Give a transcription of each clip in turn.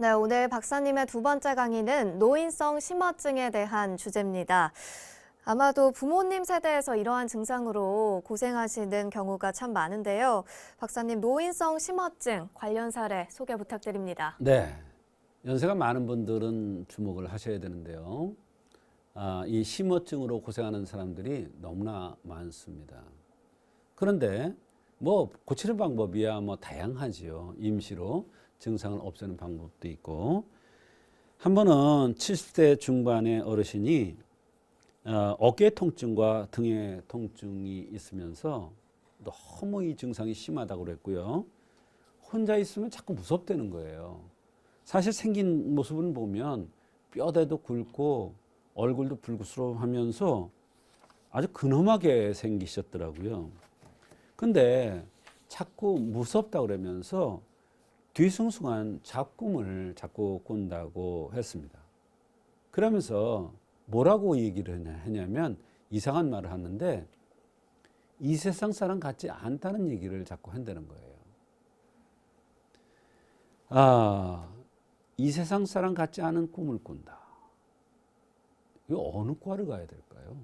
네, 오늘 박사님의 두 번째 강의는 노인성 심어증에 대한 주제입니다. 아마도 부모님 세대에서 이러한 증상으로 고생하시는 경우가 참 많은데요. 박사님, 노인성 심어증 관련 사례 소개 부탁드립니다. 네, 연세가 많은 분들은 주목을 하셔야 되는데요. 이 심어증으로 고생하는 사람들이 너무나 많습니다. 그런데 뭐 고치는 방법이야 뭐 다양하지요. 임시로 증상을 없애는 방법도 있고, 한 번은 70대 중반의 어르신이 어깨 통증과 등의 통증이 있으면서 너무 이 증상이 심하다고 그랬고요. 혼자 있으면 자꾸 무섭다는 거예요. 사실 생긴 모습을 보면 뼈대도 굵고 얼굴도 불구스러워하면서 아주 근엄하게 생기셨더라고요. 근데 자꾸 무섭다 그러면서 뒤숭숭한 작꿈을 자꾸 꾼다고 했습니다. 그러면서 뭐라고 얘기를 했냐면 이상한 말을 하는데 이 세상 사람 같지 않다는 얘기를 자꾸 한다는 거예요. 이 세상 사람 같지 않은 꿈을 꾼다. 이거 어느 과를 가야 될까요?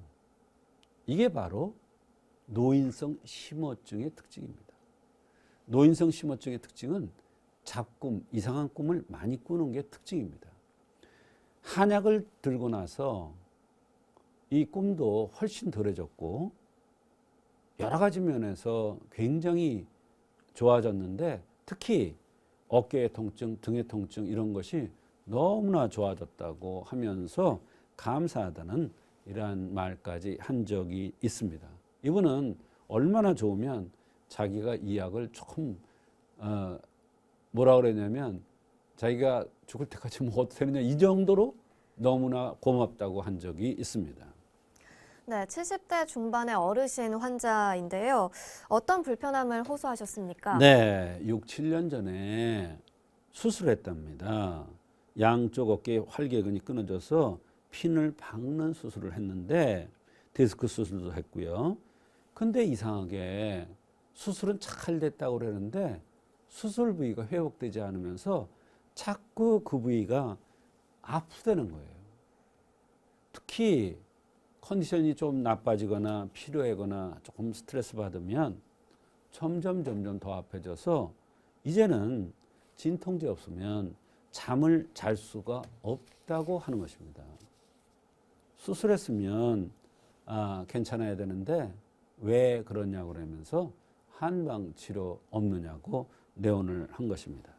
이게 바로 노인성 심어증의 특징입니다. 노인성 심어증의 특징은 잡꿈, 이상한 꿈을 많이 꾸는 게 특징입니다. 한약을 들고 나서 이 꿈도 훨씬 덜해졌고 여러 가지 면에서 굉장히 좋아졌는데 특히 어깨의 통증, 등의 통증 이런 것이 너무나 좋아졌다고 하면서 감사하다는 이러한 말까지 한 적이 있습니다. 이분은 얼마나 좋으면 자기가 이 약을 조금 뭐라 그랬냐면 자기가 죽을 때까지 먹어도 되느냐 이 정도로 너무나 고맙다고 한 적이 있습니다. 네, 70대 중반의 어르신 환자인데요. 어떤 불편함을 호소하셨습니까? 네, 6, 7년 전에 수술했답니다. 양쪽 어깨 활개근이 끊어져서 핀을 박는 수술을 했는데 디스크 수술도 했고요. 근데 이상하게 수술은 잘 됐다고 그러는데 수술 부위가 회복되지 않으면서 자꾸 그 부위가 아프다는 거예요. 특히 컨디션이 좀 나빠지거나 필요하거나 조금 스트레스 받으면 점점 더 아파져서 이제는 진통제 없으면 잠을 잘 수가 없다고 하는 것입니다. 수술했으면 괜찮아야 되는데 왜 그러냐고 그러면서 한방 치료 없느냐고 내원을 한 것입니다.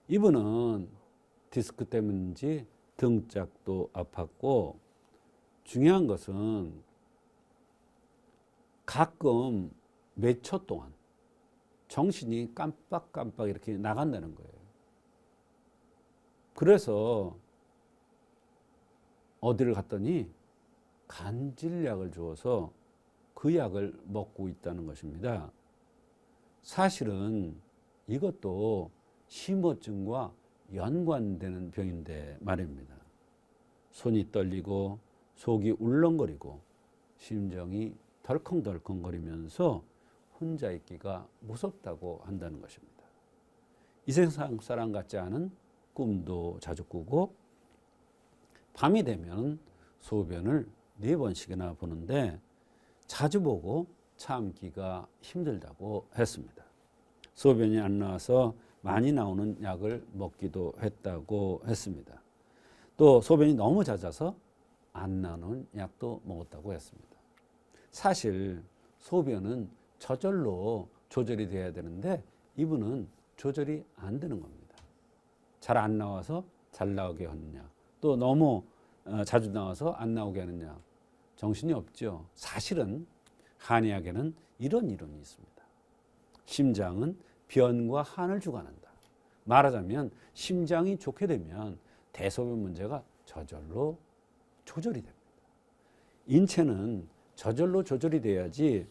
이분은 디스크 때문인지 등짝도 아팠고 중요한 것은 가끔 몇 초 동안 정신이 깜빡깜빡 이렇게 나간다는 거예요. 그래서 어디를 갔더니 간질약을 주어서 그 약을 먹고 있다는 것입니다. 사실은 이것도 심어증과 연관되는 병인데 말입니다. 손이 떨리고 속이 울렁거리고 심정이 덜컹덜컹거리면서 혼자 있기가 무섭다고 한다는 것입니다. 이 세상 사람 같지 않은 꿈도 자주 꾸고 밤이 되면 소변을 4번씩이나 보는데 자주 보고 참기가 힘들다고 했습니다. 소변이 안 나와서 많이 나오는 약을 먹기도 했다고 했습니다. 또 소변이 너무 잦아서 안 나오는 약도 먹었다고 했습니다. 사실 소변은 저절로 조절이 돼야 되는데 이분은 조절이 안 되는 겁니다. 잘 안 나와서 잘 나오게 하는 약, 또 너무 자주 나와서 안 나오게 하는 약, 정신이 없죠. 사실은 한의학에는 이런 이론이 있습니다. 심장은 변과 한을 주관한다. 말하자면 심장이 좋게 되면 대소변 문제가 저절로 조절이 됩니다. 인체는 저절로 조절이 돼야지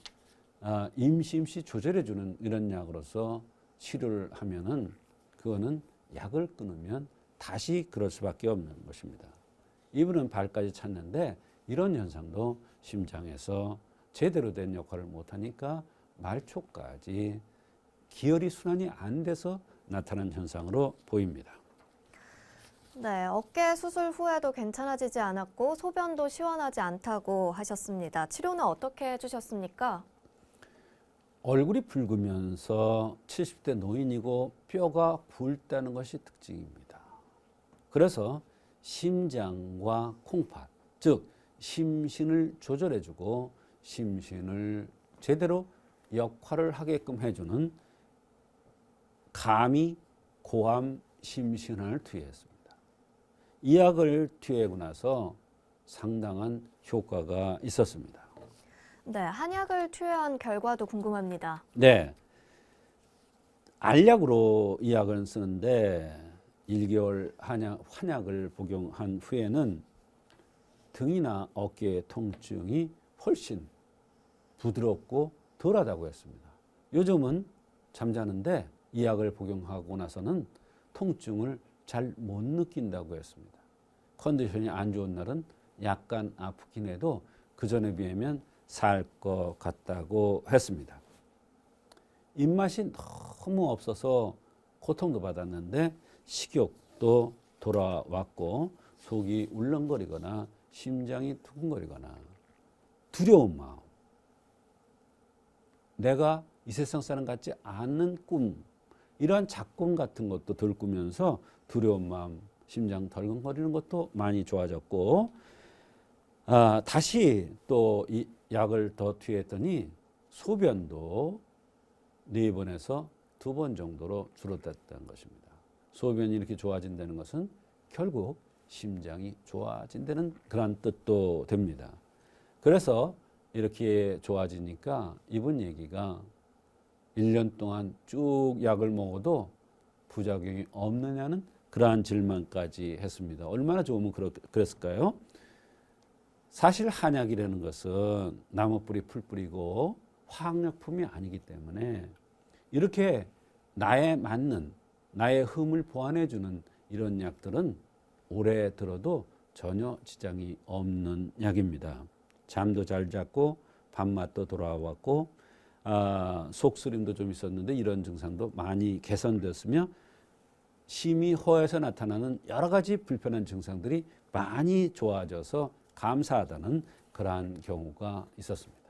임시 조절해주는 이런 약으로서 치료를 하면은 그거는 약을 끊으면 다시 그럴 수밖에 없는 것입니다. 이분은 발까지 찼는데 이런 현상도 심장에서 제대로 된 역할을 못하니까 말초까지 기혈이 순환이 안 돼서 나타난 현상으로 보입니다. 네, 어깨 수술 후에도 괜찮아지지 않았고 소변도 시원하지 않다고 하셨습니다. 치료는 어떻게 해주셨습니까? 얼굴이 붉으면서 70대 노인이고 뼈가 굵다는 것이 특징입니다. 그래서 심장과 콩팥, 즉 심신을 조절해주고 심신을 제대로 역할을 하게끔 해주는 감이 고암 심신환을 투여했습니다. 이 약을 투여하고 나서 상당한 효과가 있었습니다. 네, 한약을 투여한 결과도 궁금합니다. 네, 알약으로 이 약을 쓰는데 1개월 한약을 복용한 후에는 등이나 어깨의 통증이 훨씬 부드럽고 덜하다고 했습니다. 요즘은 잠자는데 이 약을 복용하고 나서는 통증을 잘 못 느낀다고 했습니다. 컨디션이 안 좋은 날은 약간 아프긴 해도 그 전에 비하면 살 것 같다고 했습니다. 입맛이 너무 없어서 고통도 받았는데 식욕도 돌아왔고 속이 울렁거리거나 심장이 두근거리거나 두려운 마음, 내가 이 세상 사람 같지 않는 꿈, 이러한 작꿈 같은 것도 덜 꾸면서 두려운 마음, 심장 덜컹거리는 것도 많이 좋아졌고, 다시 또 이 약을 더 투여했더니 소변도 4번에서 2번 정도로 줄어들었다는 것입니다. 소변이 이렇게 좋아진다는 것은 결국 심장이 좋아진다는 그런 뜻도 됩니다. 그래서 이렇게 좋아지니까 이분 얘기가 1년 동안 쭉 약을 먹어도 부작용이 없느냐는 그러한 질문까지 했습니다. 얼마나 좋으면 그랬을까요? 사실 한약이라는 것은 나무뿌리 풀뿌리고 화학약품이 아니기 때문에 이렇게 나에 맞는 나의 흠을 보완해주는 이런 약들은 오래 들어도 전혀 지장이 없는 약입니다. 잠도 잘 잤고 밥맛도 돌아왔고 속쓰림도 좀 있었는데 이런 증상도 많이 개선됐으며 심히 허에서 나타나는 여러 가지 불편한 증상들이 많이 좋아져서 감사하다는 그러한 경우가 있었습니다.